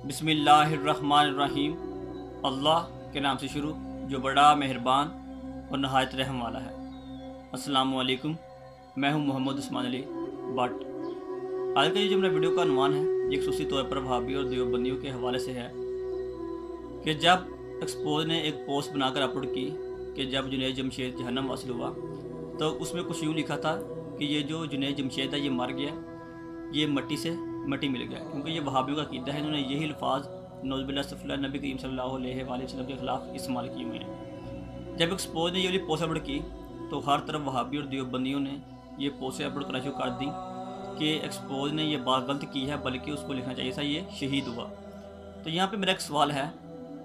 बिस्मिल्लाहिर्रहमानिर्रहीम। अल्लाह के नाम से शुरू जो बड़ा मेहरबान और नहायत रहम वाला है। अस्सलामु अलैकुम, मैं हूं मोहम्मद उस्मान अली बट। आज का जो मेरा वीडियो का अनुमान है ये खसूसी तौर पर वहाबी और देवबंदियों के हवाले से है कि जब एक्सपोज ने एक पोस्ट बनाकर अपलोड की कि जब जुनैद जमशेद जहन्नम वासिल हुआ तो उसमें कुछ यूँ लिखा था कि ये जो जुनैद जमशेद है ये मर गया, ये मट्टी से मट्टी मिल गया, क्योंकि ये वहाबियों का अक़ीदा है। इन्होंने यही अल्फाज नौज़ुबिल्लाह नबी करीम सल्लल्लाहु अलैहि वसल्लम के ख़िलाफ़ इस्तेमाल किए हुए हैं। जब एक्सपोज ने ये वाली पोस्ट अपलोड की तो हर तरफ वहाबी और देवबंदियों ने ये पोस्टें अपलोड करना शुरू कर दी कि एक्सपोज ने ये बात गलत की है, बल्कि उसको लिखना चाहिए था ये शहीद हुआ। तो यहाँ पर मेरा एक सवाल है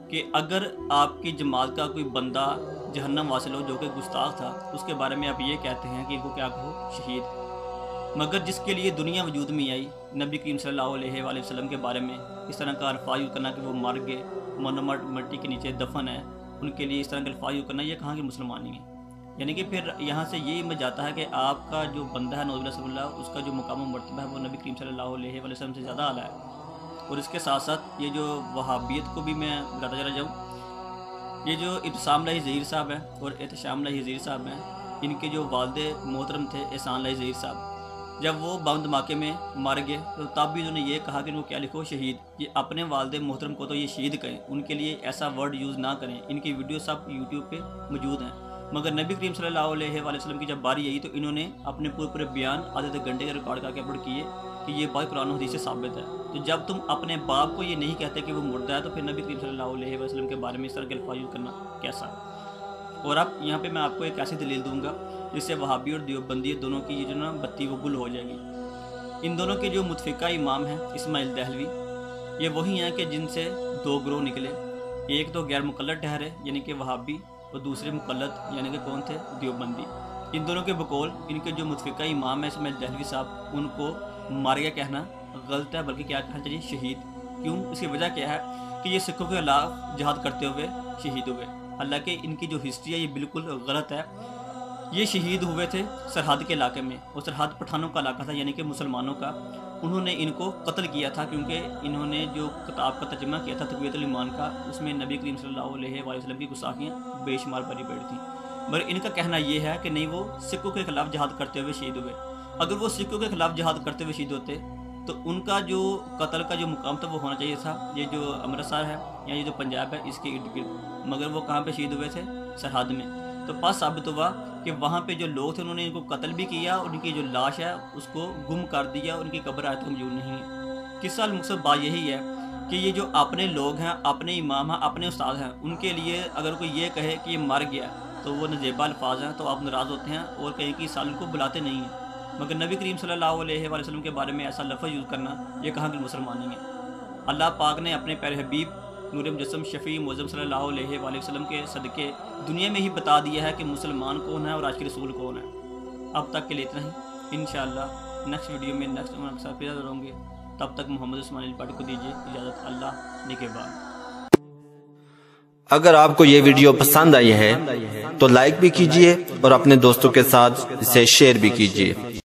कि अगर आपकी जमात का कोई बंदा जहन्नम वासिल हो जो कि गुस्ताख था, उसके बारे में आप ये कहते हैं कि इनको क्या कहो शहीद, मगर जिसके लिए दुनिया वजूद में आई नबी करीम सल्लल्लाहु अलैहि वसल्लम के बारे में इस तरह का अल्फाज यूज़ करना कि वो मर गए, मनोमट मट्टी के नीचे दफन है, उनके लिए इस तरह के अल्फाज यूज़ करना, ये कहाँ की मुसलमानी है। यानी कि फिर यहाँ से ये इमेज जाता है कि आपका जो बंदा है नौज़ुबिल्लाह उसका जो मुकाम मर्तबा है वो नबी करीम सल्लल्लाहु अलैहि वसल्लम से ज़्यादा आला है। और इसके साथ साथ ये जो वहाबियत को भी मैं बताता चला जाऊँ, ये जो इब्तिसाम लाही ज़हीर साहब है और एहतशाम लाही ज़हीर साहब हैं, इनके जो वालिद मोहतरम थे एहसान लाही ज़हीर साहब, जब वो बम धमाके में मर गए तो तब भी उन्होंने ये कहा कि इनको क्या लिखो शहीद। ये अपने वालिद मोहतरम को तो ये शहीद कहें, उनके लिए ऐसा वर्ड यूज़ ना करें। इनकी वीडियो सब यूट्यूब पे मौजूद हैं, मगर नबी करीम सल्लल्लाहु अलैहि वसल्लम की जब बारी आई तो इन्होंने अपने पूरे बयान आधे घंटे के रिकॉर्ड करके अपलोड किए कि ये बात कुरान हदीस से साबित है। तो जब तुम अपने बाप को ये नहीं कहते कि वो मुर्दा है तो फिर नबी करीम सल्लल्लाहु अलैहि वसल्लम के बारे में इस तरह के अल्फाज यूज़ करना कैसा। और अब यहाँ पे मैं आपको एक ऐसी दलील दूंगा जिससे वहाबी और देवबंदी दोनों की ये जो ना बत्ती वो गुल हो जाएगी। इन दोनों के जो मुतफिका इमाम हैं इस्माइल दहलवी, ये वही हैं कि जिनसे दो ग्रोह निकले, एक तो गैर मुकल्लद ठहरे यानी कि वहाबी और दूसरे मुकल्लद यानी कि कौन थे, देवबंदी। इन दोनों के बकौल इनके जो मुतफिका इमाम है इस्माइल दहलवी साहब, उनको मार गया कहना गलत है, बल्कि क्या कहना चाहिए शहीद। क्यों? इसकी वजह क्या है कि ये सिखों के खिलाफ जिहाद करते हुए शहीद हुए। हालांकि इनकी जो हिस्ट्री है ये बिल्कुल गलत है। ये शहीद हुए थे सरहद के इलाके में, और सरहद पठानों का इलाका था यानी कि मुसलमानों का। उन्होंने इनको कत्ल किया था क्योंकि इन्होंने जो किताब का तर्जुमा किया था तक़वियतुल ईमान का, उसमें नबी करीम सल्लल्लाहु अलैहि वसल्लम की गुस्ताखियाँ बेशुमार भरी पड़ी थी। मगर इनका कहना ये है कि नहीं, वो सिखों के खिलाफ जिहाद करते हुए शहीद हुए। अगर वो सिखों के खिलाफ जिहाद करते हुए शहीद होते तो उनका जो कत्ल का जो मुकाम था वो होना चाहिए था ये जो अमृतसर है या ये जो पंजाब है इसके इर्द गिर्द, मगर वो कहाँ पे शहीद हुए थे, सरहद में। तो पास साबित हुआ कि वहाँ पे जो लोग थे उन्होंने इनको कत्ल भी किया और उनकी जो लाश है उसको गुम कर दिया, उनकी कब्र आज तक मौजूद नहीं है। किस साल मकसद बात यही है कि ये जो अपने लोग हैं, अपने इमाम हैं, अपने उस्ताद हैं, उनके लिए अगर कोई ये कहे कि ये मर गया तो वो नजेबा अल्फाज हैं, तो आप नाराज़ होते हैं और कहीं कि साल को बुलाते नहीं हैं। मगर नबी करीम सल्लल्लाहु अलैहि वसल्लम के बारे में ऐसा लफ्ज़ यूज़ करना ये कहाँ की मुसलमानी है। अल्लाह पाक ने अपने प्यारे हबीब नूर मुजस्सम शफ़ी मुअज़्ज़म सल्लल्लाहु अलैहि वसल्लम के सदक़े दुनिया में ही बता दिया है कि मुसलमान कौन है और आज के रसूल कौन है। अब तक के लिए इतना ही, इंशाअल्लाह नेक्स्ट वीडियो में नेक्स्ट फिर हाज़िर होंगे। तब तक मोहम्मद उस्मान अली बट को दीजिए इजाज़त, अल्लाह निगहबान। अगर आपको ये वीडियो पसंद आई है तो लाइक भी कीजिए और अपने दोस्तों के साथ इसे शेयर भी कीजिए।